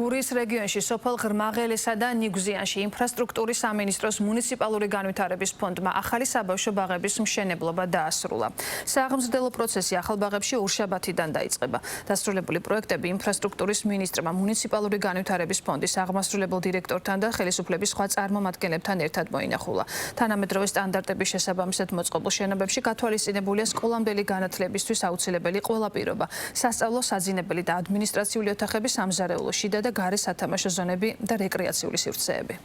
გურიის რეგიონში სოფელ ღრმაღელესა და ნიგზიანში ინფრასტრუქტურის სამინისტროს მუნიციპალური განვითარების ფონდმა ახალი საბავშვო ბაღების მშენებლობა დაასრულა. სააღმზრდელო პროცესი ახალ ბაღებში ორშაბათიდან დაიწყება. დასრულებული პროექტები ინფრასტრუქტურის მინისტრმა მუნიციპალური განვითარების ფონდის აღმასრულებელ დირექტორთან და ხელისუფლების სხვა წარმომადგენლებთან ერთად მოინახულა. თანამედროვე სტანდარტების შესაბამისად მოწყობილ შენობებში გათვალისწინებულია სკოლამდელი განათლებისთვის აუცილებელი ყველა პირობა, სასწავლო საძინებელი და ადმინისტრაციული ოთახები, სამზარეულო შიდა და გარე სათამაშო ზონები და რეკრეაციული სივრცეები.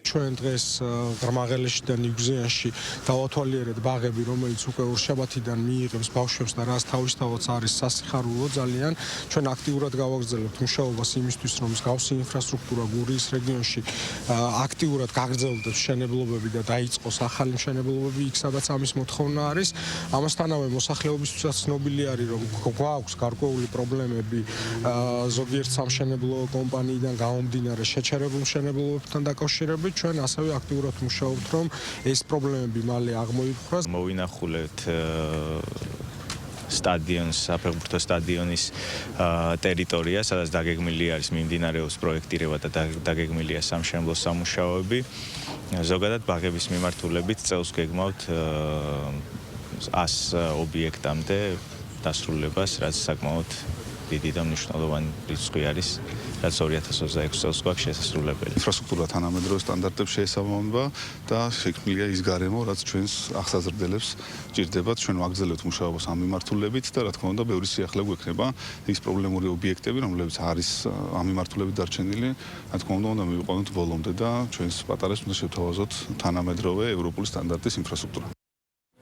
ჩვენ დღეს ღრმაღელეში და ნიგზიანში დავათვალიერეთ ბაღები, რომელიც უკვე ორშაბათიდან მიიღებს ბავშვებს და რაც თავისთავად არის სასიხარულო ძალიან. ჩვენ აქტიურად გავაგრძელებთ მუშაობას იმისთვის, რომ მსგავსი ინფრასტრუქტურა გურიის რეგიონში აქტიურად გაგრძელდეს მშენებლობები და დაიწყოს ახალი მშენებლობები იქ, სადაც ამის მოთხოვნა არის. ამასთანავე მოსახლეობისთვისაც ცნობილი არის, რომ გვაქვს გარკვეული პრობლემები ზოგიერთ სამშენებლო კომპანიიდან გამომდინარე შეჩერებულ მშენებლობებთან დაკავშირებით. ჩვენ ასევე აქტიურად მუშაობთ, რომ ეს პრობლემები მალე აღმოიფხვრას. მოვინახულეთ სტადიონს, საფეხბურთო სტადიონის ტერიტორია, სადაც დაგეგმილი არის მიმდინარეობს პროექტირება და დაგეგმილია სამშენებლო სამუშაოები. ზოგადად ბაღების მიმართულებით წელს გეგმავთ 100 ობიექტამდე დასრულებას, რაც საკმაოდ დიდი და მნიშვნელოვანი რიცხვი არის, რაც 2026 წელს გვაქვს შესასრულებელი. ინფრასტრუქტურა თანამედროვე სტანდარტებს შეესაბამება და შექმნილია ის გარემო, რაც ჩვენს აღსაზრდელებს ჭირდებათ. ჩვენ ვაგრძელებთ მუშაობას ამ მიმართულებით და რა თქმა უნდა, ბევრი სიახლე გვექნება ის პრობლემური ობიექტები, რომლებიც არის ამ მიმართულებით დარჩენილი. რა თქმა უნდა, მივიყვანოთ ბოლომდე და ჩვენს პატარებს უნდა შევთავაზოთ თანამედროვე ევროპული სტანდარტის ინფრასტრუქტურა.